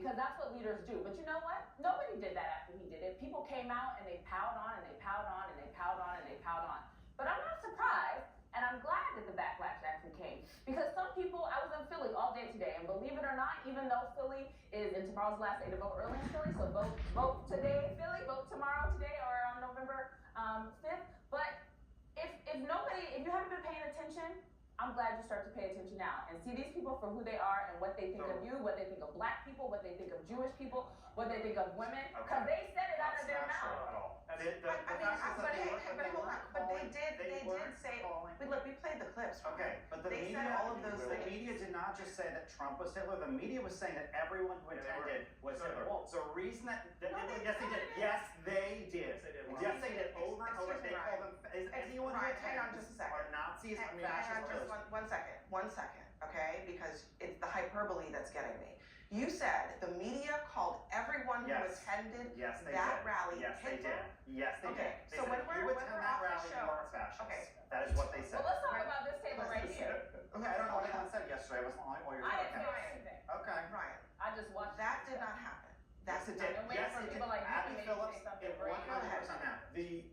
because that's what leaders do. But you know what? Nobody did that after he did it. People came out and they piled on and they piled on and they piled on and they piled on. But I'm not surprised, and I'm glad that the backlash actually came, because some people, I was in Philly all day today, and believe it or not, even though Philly is in tomorrow's last day to vote early in Philly, so vote today, Philly, vote tomorrow, today, or on November 5th. But if you haven't been paying attention, I'm glad you start to pay attention now and see these people for who they are and what they think of you, what they think of black people, what they think of Jewish people, what they think of women, because they said it out of their mouth. But they did say, we played the clips. Okay, but the media, said all of those the media did not just say that Trump was Hitler. The media was saying that everyone who attended was Hitler. So the reason that yes, they did. Yes, they did. Yes, they did. Over and over. They called them. Is anyone who hang on just a second. Are Nazis? I mean, hang on just one second, okay? Because it's the hyperbole that's getting me. You said the media called everyone who attended that rally Hitler. Yes, they did. So when we're off the show, okay, that is what they said. Well, let's talk about this table right here. Okay, I don't know what anyone said yesterday. I wasn't all your I didn't say anything. Okay, Ryan. I just watched. That did not happen. Yes, it did. Yes, it did. Abby Phillips, it 100% happened.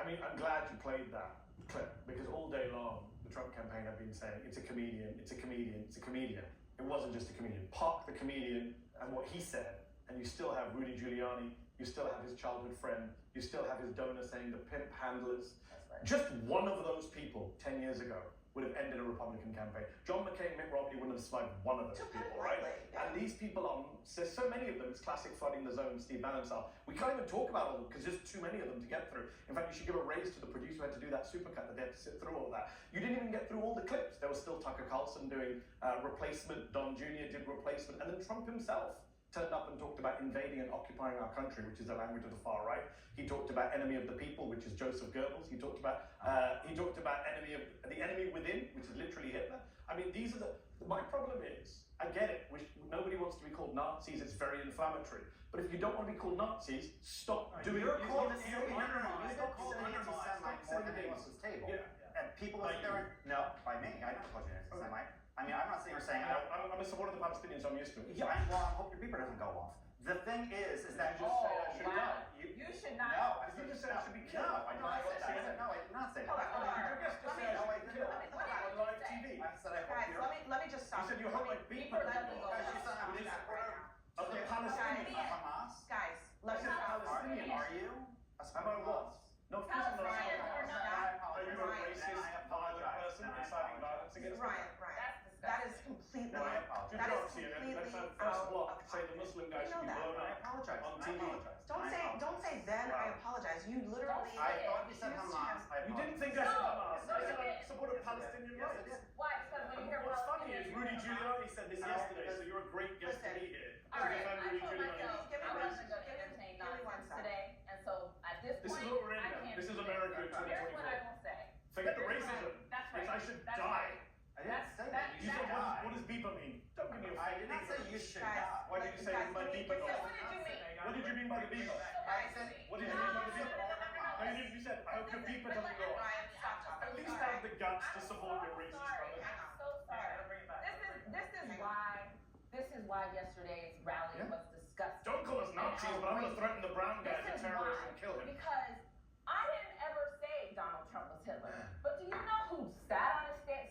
I mean, I'm glad you played that clip, because all day long the Trump campaign had been saying it's a comedian, it's a comedian, it's a comedian. It wasn't just a comedian. Park the comedian and what he said, and you still have Rudy Giuliani, you still have his childhood friend, you still have his donor saying the pimp handlers. Right. Just one of those people 10 years ago would have ended a Republican campaign. John McCain, Mitt Romney wouldn't have survived one of those people, right? And these people are, there's so many of them, it's classic flooding the zone, Steve Bannon style. We can't even talk about all of them because there's too many of them to get through. In fact, you should give a raise to the producer who had to do that supercut, that they had to sit through all of that. You didn't even get through all the clips. There was still Tucker Carlson doing replacement, Don Jr. did replacement, and then Trump himself turned up and talked about invading and occupying our country, which is the language of the far right. He talked about enemy of the people, which is Joseph Goebbels. He talked about the enemy within, which is literally Hitler. I mean, these are my problem is, I get it, nobody wants to be called Nazis, it's very inflammatory. But if you don't want to be called Nazis, stop doing it. You're called anti-Semite more than anyone else's table. And people are there, no, by me, I don't call you anti-Semite. I mean, I'm not saying you're saying I'm a supporter of the Palestinians, I'm used to it. Yeah, well, I hope your beeper doesn't go off. The thing is that you should not. No, you just said I should be killed. No, I did not say that. Hold on. Your guest just said I should be killed on live TV. I said I hope you're... Let me just stop. You said you hope my beeper doesn't go off. You said I'm a supporter of the Palestinians. Hamas? Guys, let's just Palestinian. Are you? Am I what? No, of course I'm not. Are you a racist, violent person inciting violence against me? Ryan. That is completely out of say the Muslim guy should be blown up on TV. Don't say then I apologize. You literally I thought you said Hamas. You didn't think I said Hamas. I said I support Palestinian rights. Why? Because when you hear what's funny is Rudy Giuliani said this yesterday, so you're a great guest to be here. All right, I told myself I wasn't going to entertain nonsense today, and so at this point, this is what we're in now. This is America in 2024. Here's what I will say. Forget the racism. That's right. I should die. I didn't say that. You said, what does beeper mean? Don't give me a I did not say you should die. Why did you say my beeper goes? What did you mean? What did you mean by the beeper? What did you mean by the beeper? No, you said, I hope your beeper doesn't go off. At least have the guts to support your racist brother. I'm so sorry. This is why yesterday's rally was disgusting. Don't call us Nazis, but I'm going to threaten the brown guy as a terrorist and kill him. Because I didn't ever say Donald Trump was Hitler. But do you know who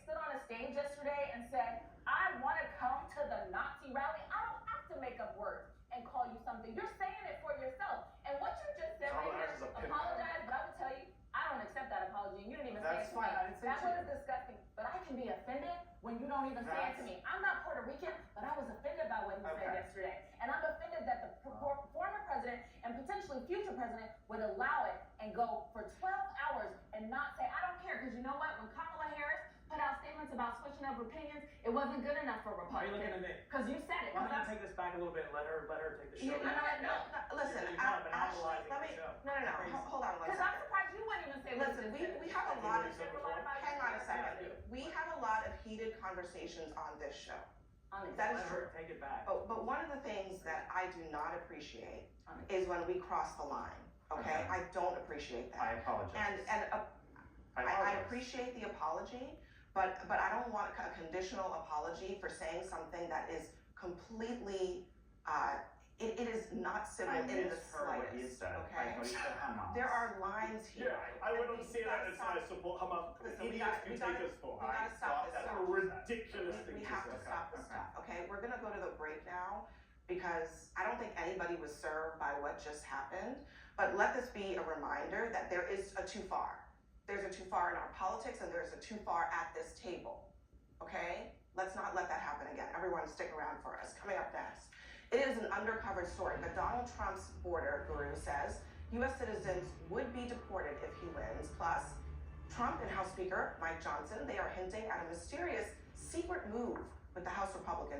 stood on a stage yesterday and said, I want to come to the Nazi rally? I don't have to make up words and call you something. You're saying it for yourself. And what you just said right here, apologize, but I will tell you, I don't accept that apology. You didn't even say it to me. That was disgusting. But I can be offended when you don't even say it to me. I'm not Puerto Rican, but I was offended by what he said yesterday. And I'm offended that the former president and potentially future president would allow it and go for 12 hours and not say, I don't care. Because you know what? When Kamala Harris put out statements about switching up opinions, it wasn't good enough for Republicans. Why are you looking at me? Because you said it. Why don't you take this back a little bit and let her take the show? No, listen, Ashley, hold on. Because I'm surprised you wouldn't even say. Listen, we have a lot of, hang on a second. We have a lot of heated conversations on this show. That is true. Take it back. But one of the things that I do not appreciate is when we cross the line. Okay, I don't appreciate that. I apologize. And I appreciate the apology, but I don't want a conditional apology for saying something that is completely It is not civil I in the misheard what he slightest, said. okay? I thought he said Hamas. There are lines here. Yeah, I wouldn't say that as I support Hamas. Listen, Idiots can take us for. we gotta stop this. That's a ridiculous thing We to have say. to stop this stuff, okay? We're gonna go to the break now because I don't think anybody was served by what just happened. But let this be a reminder that there is a too far. There's a too far in our politics and there's a too far at this table, okay? Let's not let that happen again. Everyone stick around for us. Coming up next. It is an undercover story, but Donald Trump's border guru says U.S. citizens would be deported if he wins. Plus, Trump and House Speaker Mike Johnson, they are hinting at a mysterious secret move with the House Republicans.